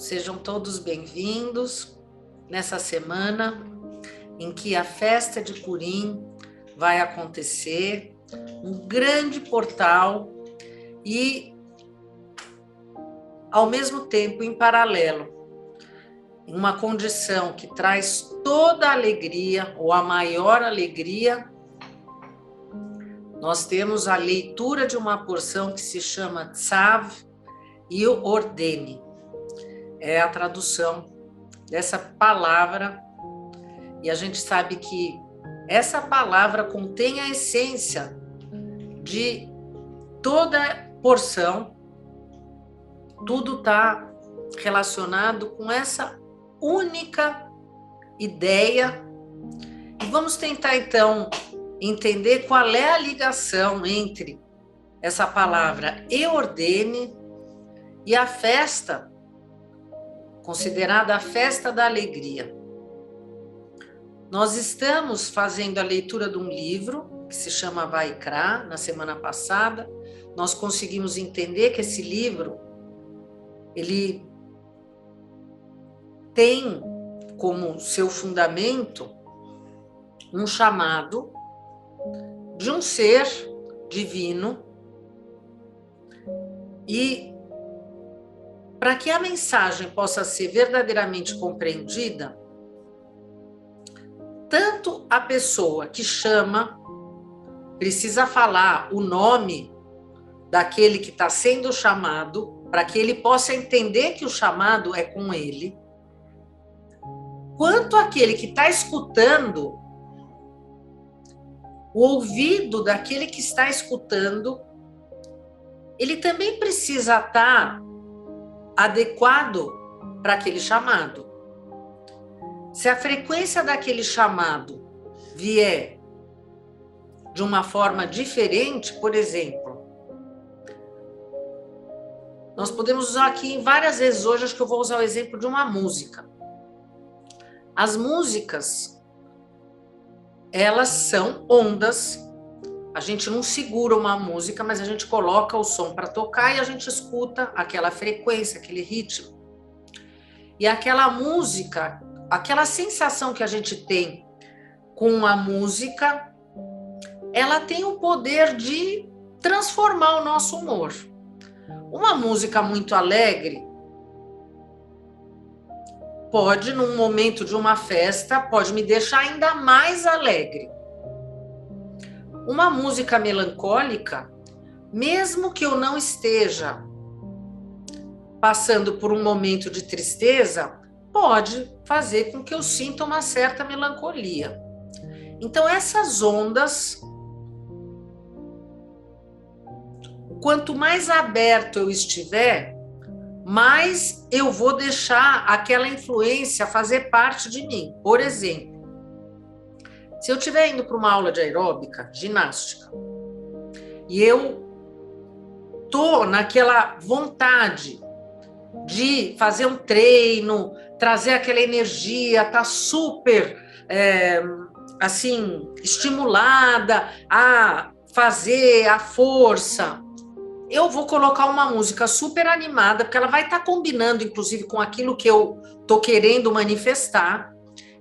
Sejam todos bem-vindos nessa semana em que a festa de Purim vai acontecer, um grande portal e, ao mesmo tempo, em paralelo, em uma condição que traz toda a alegria, ou a maior alegria, nós temos a leitura de uma porção que se chama Tzav e Ordene. É a tradução dessa palavra, e a gente sabe que essa palavra contém a essência de toda porção, tudo está relacionado com essa única ideia, e vamos tentar então entender qual é a ligação entre essa palavra e ordene e a festa, considerada a festa da alegria. Nós estamos fazendo a leitura de um livro que se chama Vaikra. Na semana passada, nós conseguimos entender que esse livro, ele tem como seu fundamento um chamado de um ser divino, e para que a mensagem possa ser verdadeiramente compreendida, tanto a pessoa que chama precisa falar o nome daquele que está sendo chamado, para que ele possa entender que o chamado é com ele, quanto aquele que está escutando, o ouvido daquele que está escutando, ele também precisa estar adequado para aquele chamado. Se a frequência daquele chamado vier de uma forma diferente, por exemplo, nós podemos usar aqui várias vezes hoje, acho que eu vou usar o exemplo de uma música. As músicas, elas são ondas. A gente não segura uma música, mas a gente coloca o som para tocar e a gente escuta aquela frequência, aquele ritmo. E aquela música, aquela sensação que a gente tem com a música, ela tem o poder de transformar o nosso humor. Uma música muito alegre pode, num momento de uma festa, pode me deixar ainda mais alegre. Uma música melancólica, mesmo que eu não esteja passando por um momento de tristeza, pode fazer com que eu sinta uma certa melancolia. Então, essas ondas, quanto mais aberto eu estiver, mais eu vou deixar aquela influência fazer parte de mim. Por exemplo, se eu estiver indo para uma aula de aeróbica, ginástica, e eu estou naquela vontade de fazer um treino, trazer aquela energia, tá super assim, estimulada a fazer a força, eu vou colocar uma música super animada, porque ela vai estar combinando, inclusive, com aquilo que eu estou querendo manifestar,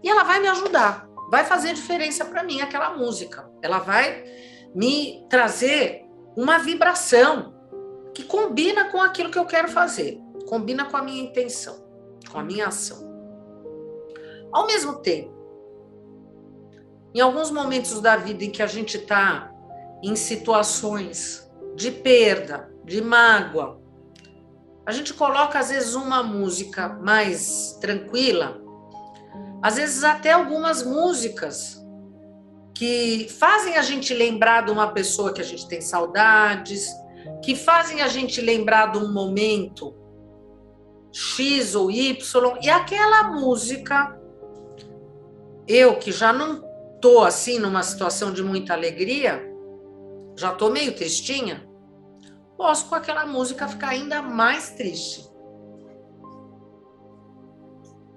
e ela vai me ajudar. Vai fazer diferença para mim aquela música. Ela vai me trazer uma vibração que combina com aquilo que eu quero fazer, combina com a minha intenção, com a minha ação. Ao mesmo tempo, em alguns momentos da vida em que a gente está em situações de perda, de mágoa, a gente coloca às vezes uma música mais tranquila, às vezes até algumas músicas que fazem a gente lembrar de uma pessoa que a gente tem saudades, que fazem a gente lembrar de um momento X ou Y, e aquela música, eu que já não estou assim numa situação de muita alegria, já estou meio tristinha, posso com aquela música ficar ainda mais triste.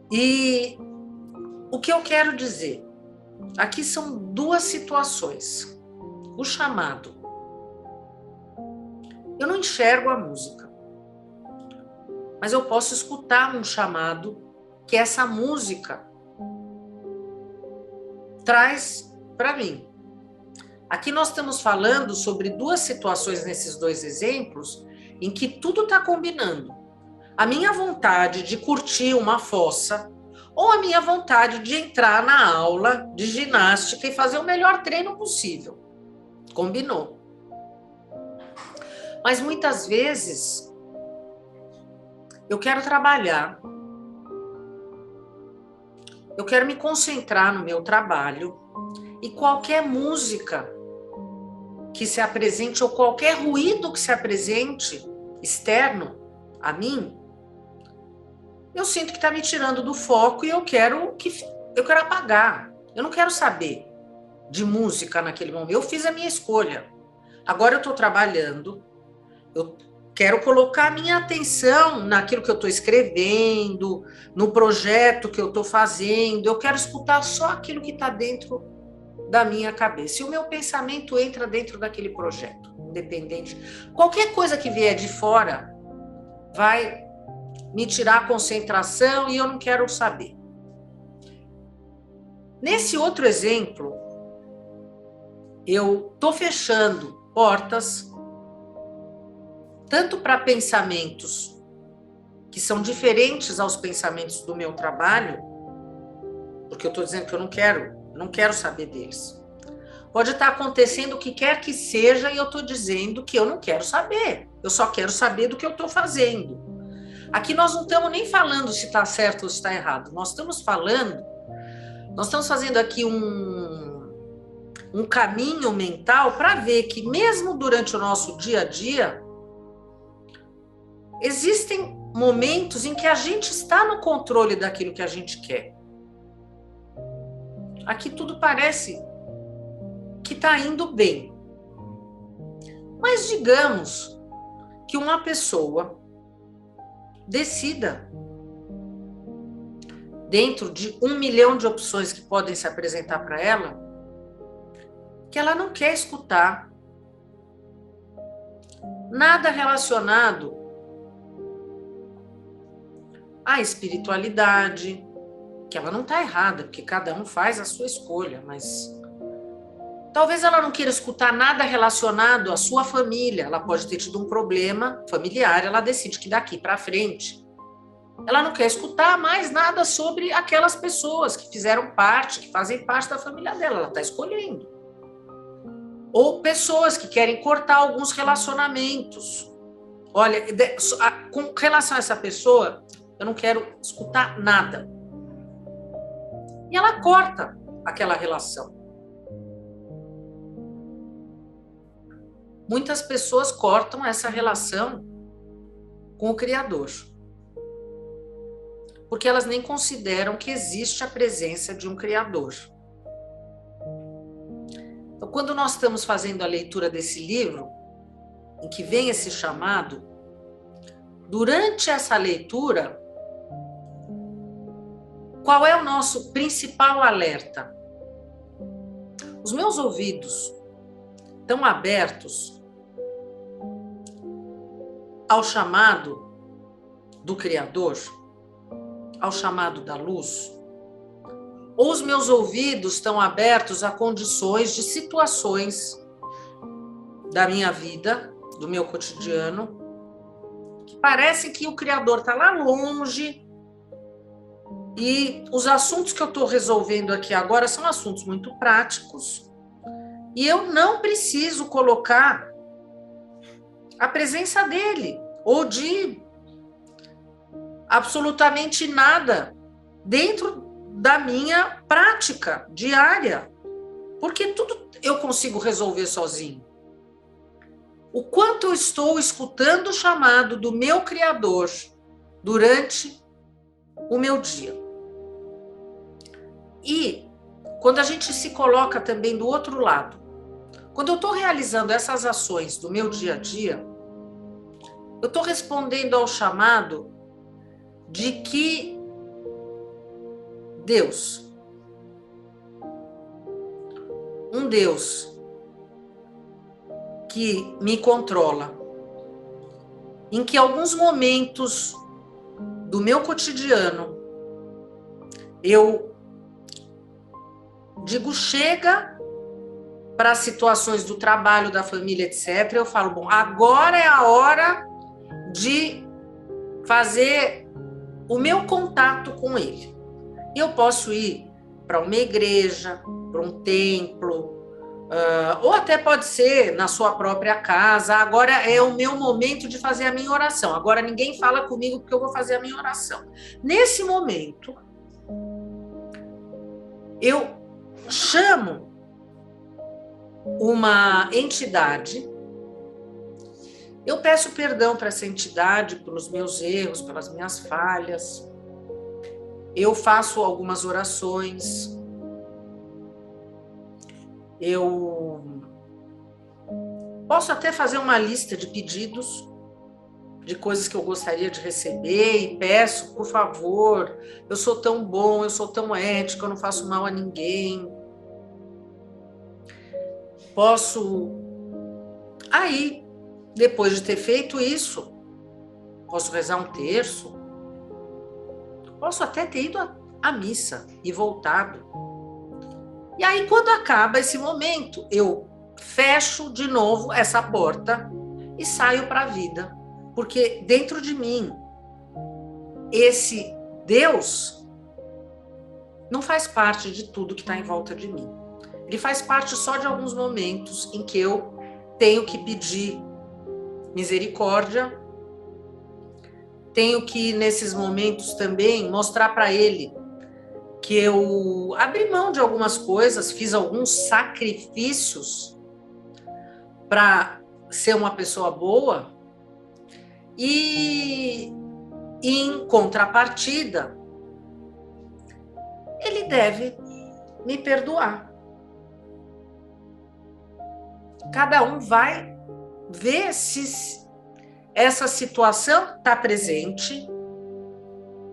E o que eu quero dizer? Aqui são duas situações. O chamado. Eu não enxergo a música. mas eu posso escutar um chamado que essa música traz para mim. Aqui nós estamos falando sobre duas situações nesses dois exemplos em que tudo está combinando. A minha vontade de curtir uma fossa ou a minha vontade de entrar na aula de ginástica e fazer o melhor treino possível. Combinou. Mas muitas vezes eu quero trabalhar, eu quero me concentrar no meu trabalho e qualquer música que se apresente ou qualquer ruído que se apresente externo a mim, eu sinto que está me tirando do foco e eu quero apagar. Eu não quero saber de música naquele momento. Eu fiz a minha escolha. Agora eu estou trabalhando, eu quero colocar a minha atenção naquilo que eu estou escrevendo, no projeto que eu estou fazendo, eu quero escutar só aquilo que está dentro da minha cabeça. E o meu pensamento entra dentro daquele projeto, independente. Qualquer coisa que vier de fora vai me tirar a concentração e eu não quero saber. Nesse outro exemplo, eu estou fechando portas tanto para pensamentos que são diferentes aos pensamentos do meu trabalho, porque eu estou dizendo que eu não quero saber deles. Pode estar acontecendo o que quer que seja e eu estou dizendo que eu não quero saber. Eu só quero saber do que eu estou fazendo. Aqui nós não estamos nem falando se está certo ou se está errado. Nós estamos fazendo aqui um caminho mental para ver que mesmo durante o nosso dia a dia, existem momentos em que a gente está no controle daquilo que a gente quer. Aqui tudo parece que está indo bem. Mas digamos que uma pessoa decida, dentro de 1 milhão de opções que podem se apresentar para ela, que ela não quer escutar nada relacionado à espiritualidade, que ela não está errada, porque cada um faz a sua escolha, mas talvez ela não queira escutar nada relacionado à sua família. Ela pode ter tido um problema familiar, ela decide que daqui para frente ela não quer escutar mais nada sobre aquelas pessoas que fizeram parte, que fazem parte da família dela, ela está escolhendo. Ou pessoas que querem cortar alguns relacionamentos. Olha, com relação a essa pessoa, eu não quero escutar nada. E ela corta aquela relação. Muitas pessoas cortam essa relação com o Criador, porque elas nem consideram que existe a presença de um Criador. Então, quando nós estamos fazendo a leitura desse livro, em que vem esse chamado, durante essa leitura, qual é o nosso principal alerta? Os meus ouvidos estão abertos ao chamado do Criador, ao chamado da luz? Ou os meus ouvidos estão abertos a condições de situações da minha vida, do meu cotidiano, que parece que o Criador está lá longe e os assuntos que eu estou resolvendo aqui agora são assuntos muito práticos e eu não preciso colocar a presença dele ou de absolutamente nada dentro da minha prática diária, porque tudo eu consigo resolver sozinho. O quanto eu estou escutando o chamado do meu Criador durante o meu dia. E quando a gente se coloca também do outro lado, quando eu estou realizando essas ações do meu dia a dia, eu estou respondendo ao chamado de que Deus, um Deus que me controla, em que alguns momentos do meu cotidiano, eu digo chega para situações do trabalho, da família, etc. Eu falo, bom, agora é a hora de fazer o meu contato com ele. Eu posso ir para uma igreja, para um templo, ou até pode ser na sua própria casa. Agora é o meu momento de fazer a minha oração. Agora ninguém fala comigo porque eu vou fazer a minha oração. Nesse momento, eu chamo uma entidade, eu peço perdão para essa entidade pelos meus erros, pelas minhas falhas, eu faço algumas orações, eu posso até fazer uma lista de pedidos, de coisas que eu gostaria de receber e peço, por favor, eu sou tão bom, eu sou tão ético, eu não faço mal a ninguém. Posso, aí, depois de ter feito isso, posso rezar um terço, posso até ter ido à missa e voltado. E aí, quando acaba esse momento, eu fecho de novo essa porta e saio para a vida. Porque dentro de mim, esse Deus não faz parte de tudo que está em volta de mim. Ele faz parte só de alguns momentos em que eu tenho que pedir misericórdia, tenho que, nesses momentos também, mostrar para ele que eu abri mão de algumas coisas, fiz alguns sacrifícios para ser uma pessoa boa e, em contrapartida, ele deve me perdoar. Cada um vai ver se essa situação está presente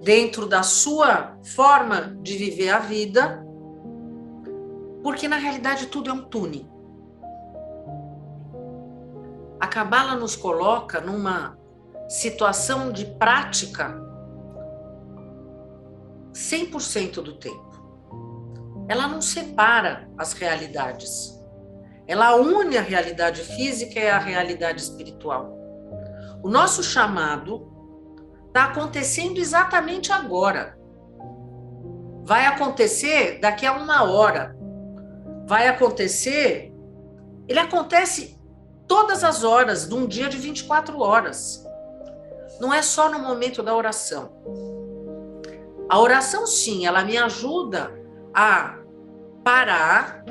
dentro da sua forma de viver a vida, porque na realidade tudo é um tuning. A Cabala nos coloca numa situação de prática 100% do tempo. Ela não separa as realidades. Ela une a realidade física e a realidade espiritual. O nosso chamado está acontecendo exatamente agora. Vai acontecer daqui a 1 hora. Vai acontecer... Ele acontece todas as horas, de um dia de 24 horas. Não é só no momento da oração. A oração, sim, ela me ajuda a parar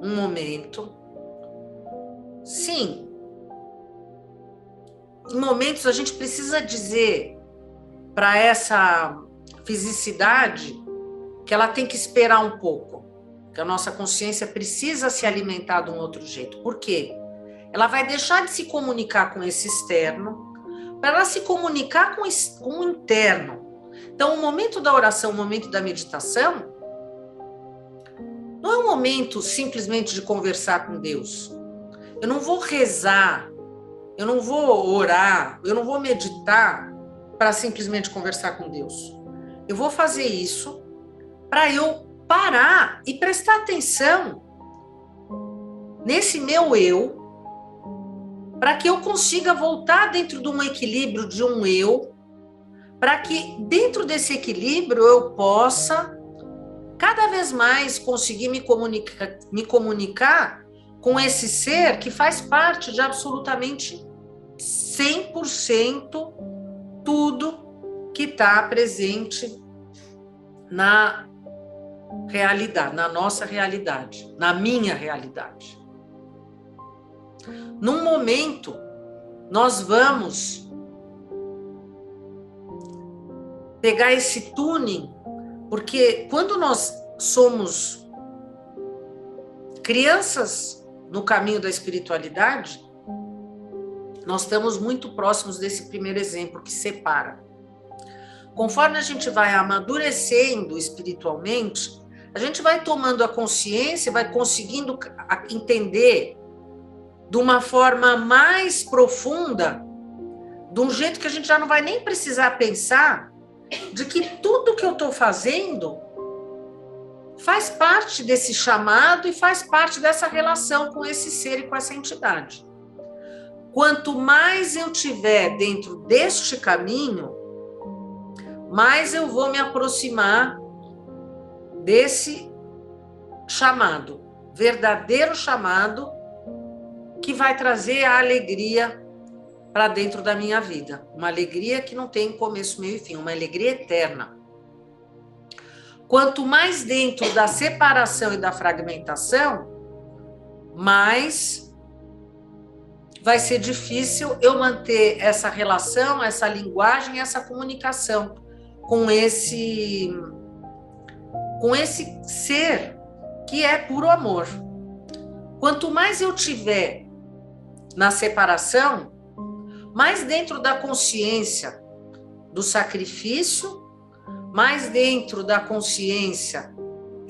um momento. Sim, em momentos a gente precisa dizer para essa fisicidade que ela tem que esperar um pouco, que a nossa consciência precisa se alimentar de um outro jeito. Por quê? Ela vai deixar de se comunicar com esse externo para ela se comunicar com o interno. Então, o momento da oração, o momento da meditação, não é um momento simplesmente de conversar com Deus. Eu não vou rezar, eu não vou orar, eu não vou meditar para simplesmente conversar com Deus. Eu vou fazer isso para eu parar e prestar atenção nesse meu eu, para que eu consiga voltar dentro de um equilíbrio de um eu, para que dentro desse equilíbrio eu possa cada vez mais conseguir me comunicar com esse ser que faz parte de absolutamente 100% tudo que está presente na realidade, na nossa realidade, na minha realidade. Num momento, nós vamos pegar esse tuning, porque quando nós somos crianças no caminho da espiritualidade, nós estamos muito próximos desse primeiro exemplo que separa. Conforme a gente vai amadurecendo espiritualmente, a gente vai tomando a consciência, vai conseguindo entender de uma forma mais profunda, de um jeito que a gente já não vai nem precisar pensar de que tudo que eu estou fazendo faz parte desse chamado e faz parte dessa relação com esse ser e com essa entidade. Quanto mais eu tiver dentro deste caminho, mais eu vou me aproximar desse chamado, verdadeiro chamado, que vai trazer a alegria para dentro da minha vida. Uma alegria que não tem começo, meio e fim, uma alegria eterna. Quanto mais dentro da separação e da fragmentação, mais vai ser difícil eu manter essa relação, essa linguagem, essa comunicação com esse ser que é puro amor. Quanto mais eu tiver na separação, mais dentro da consciência do sacrifício, mais dentro da consciência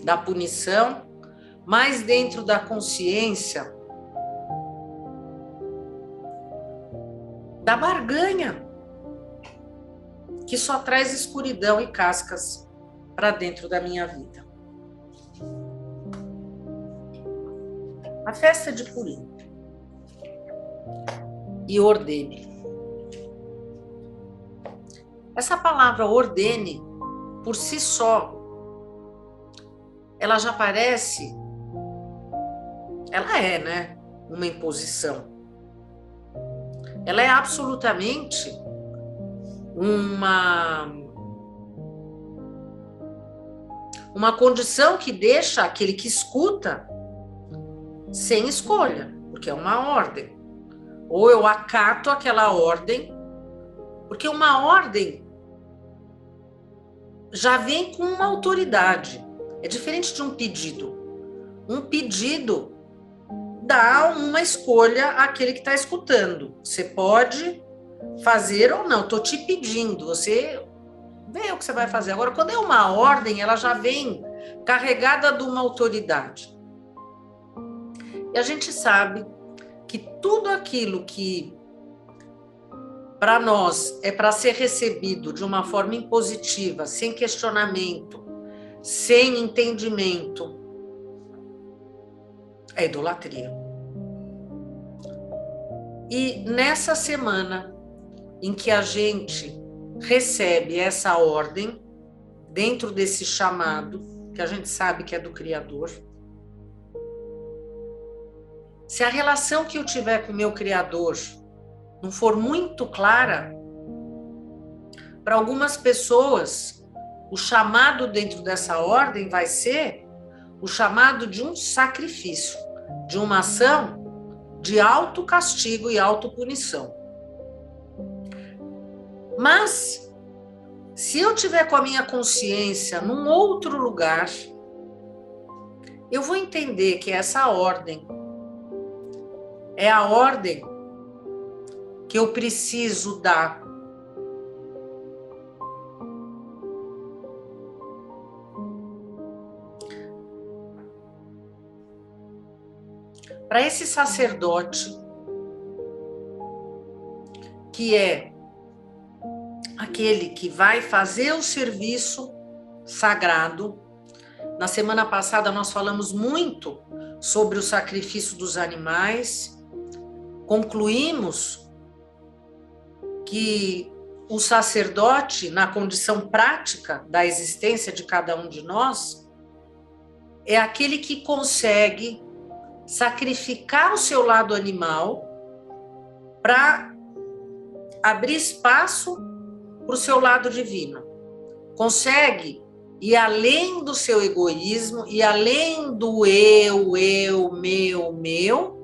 da punição, mais dentro da consciência da barganha, que só traz escuridão e cascas para dentro da minha vida. A festa de Purim. E ordene. Essa palavra ordene, por si só, ela já parece, ela é, né, uma imposição. Ela é absolutamente uma condição que deixa aquele que escuta sem escolha, porque é uma ordem. Ou eu acato aquela ordem, porque uma ordem já vem com uma autoridade. É diferente de um pedido. Um pedido dá uma escolha àquele que está escutando. Você pode fazer ou não, estou te pedindo, você vê o que você vai fazer. Agora, quando é uma ordem, ela já vem carregada de uma autoridade. E a gente sabe que tudo aquilo que para nós é para ser recebido de uma forma impositiva, sem questionamento, sem entendimento, é idolatria. E nessa semana em que a gente recebe essa ordem, dentro desse chamado, que a gente sabe que é do Criador, se a relação que eu tiver com o meu Criador não for muito clara, para algumas pessoas, o chamado dentro dessa ordem vai ser o chamado de um sacrifício, de uma ação de autocastigo e autopunição. Mas, se eu tiver com a minha consciência num outro lugar, eu vou entender que essa ordem é a ordem que eu preciso dar para esse sacerdote, que é aquele que vai fazer o serviço sagrado. Na semana passada nós falamos muito sobre o sacrifício dos animais. Concluímos que o sacerdote, na condição prática da existência de cada um de nós, é aquele que consegue sacrificar o seu lado animal para abrir espaço para o seu lado divino. Consegue ir além do seu egoísmo e além do eu, meu,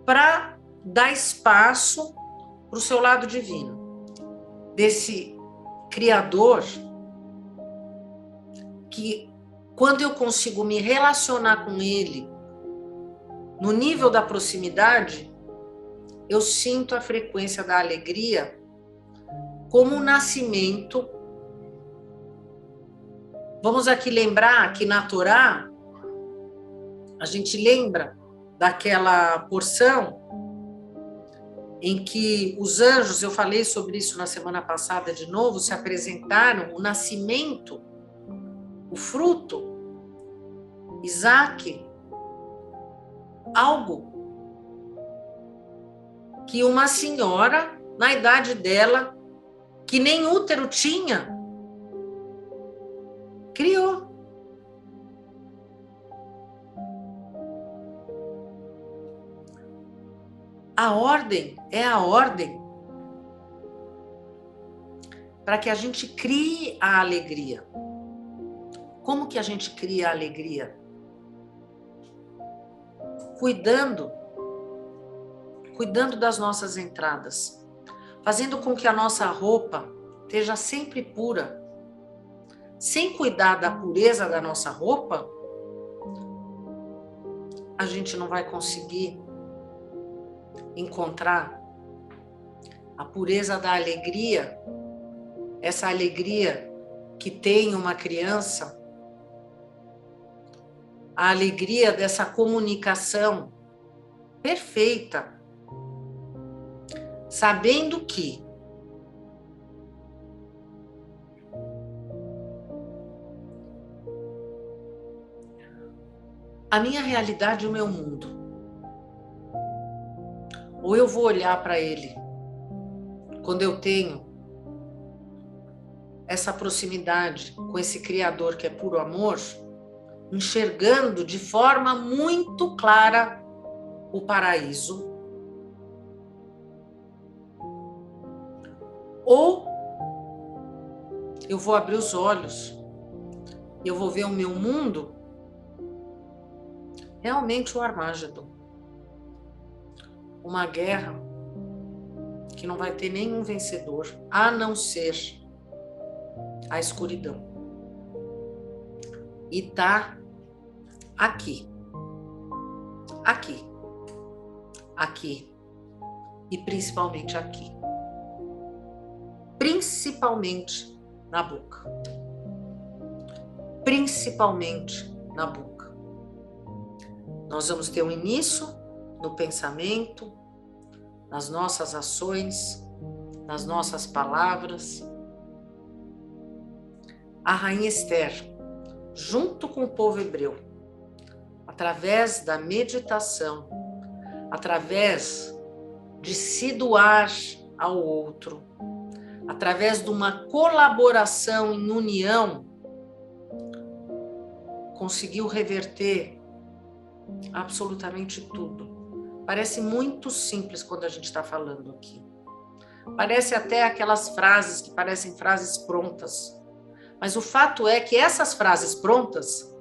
para dar espaço para o seu lado divino. Desse Criador que, quando eu consigo me relacionar com ele no nível da proximidade, eu sinto a frequência da alegria como um nascimento. Vamos aqui lembrar que na Torá, a gente lembra daquela porção em que os anjos, eu falei sobre isso na semana passada de novo, se apresentaram, o nascimento, o fruto, Isaac, algo que uma senhora, na idade dela, que nem útero tinha, criou. A ordem é a ordem para que a gente crie a alegria. Como que a gente cria a alegria? Cuidando das nossas entradas, fazendo com que a nossa roupa esteja sempre pura. Sem cuidar da pureza da nossa roupa, a gente não vai conseguir encontrar a pureza da alegria, essa alegria que tem uma criança, a alegria dessa comunicação perfeita, sabendo que a minha realidade é o meu mundo. Ou eu vou olhar para ele quando eu tenho essa proximidade com esse Criador que é puro amor, enxergando de forma muito clara o paraíso. Ou eu vou abrir os olhos e eu vou ver o meu mundo realmente o Armagedon. Uma guerra que não vai ter nenhum vencedor, a não ser a escuridão. E tá aqui. Aqui. Aqui. E principalmente aqui. Principalmente na boca. Principalmente na boca. Nós vamos ter um início no pensamento, nas nossas ações, nas nossas palavras. A rainha Esther, junto com o povo hebreu, através da meditação, através de se doar ao outro, através de uma colaboração em união, conseguiu reverter absolutamente tudo. Parece muito simples quando a gente está falando aqui. Parece até aquelas frases que parecem frases prontas. Mas o fato é que essas frases prontas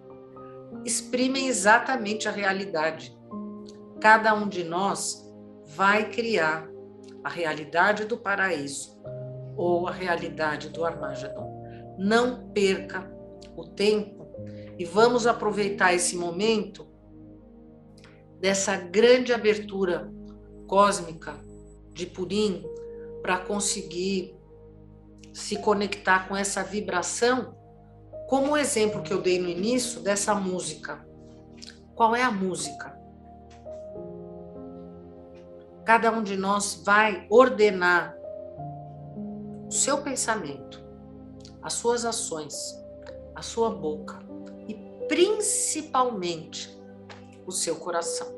exprimem exatamente a realidade. Cada um de nós vai criar a realidade do paraíso ou a realidade do Armagedon. Não perca o tempo e vamos aproveitar esse momento dessa grande abertura cósmica de Purim para conseguir se conectar com essa vibração, como o exemplo que eu dei no início dessa música. Qual é a música? Cada um de nós vai ordenar o seu pensamento, as suas ações, a sua boca e principalmente o seu coração.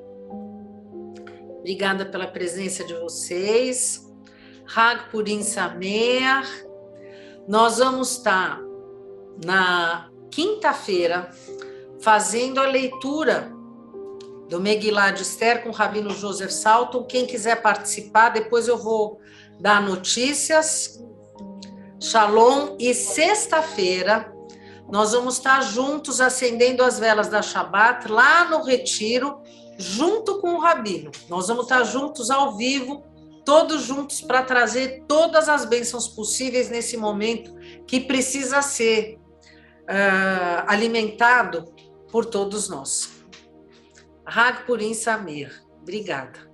Obrigada pela presença de vocês. Hag Purim Sameach. Nós vamos estar na quinta-feira fazendo a leitura do Megilá de Esther com o Rabino Joseph Salton. Quem quiser participar, depois eu vou dar notícias. Shalom. E sexta-feira nós vamos estar juntos acendendo as velas da Shabbat lá no Retiro, junto com o Rabino. Nós vamos estar juntos ao vivo, todos juntos para trazer todas as bênçãos possíveis nesse momento que precisa ser alimentado por todos nós. Hag Purim Sameach. Obrigada.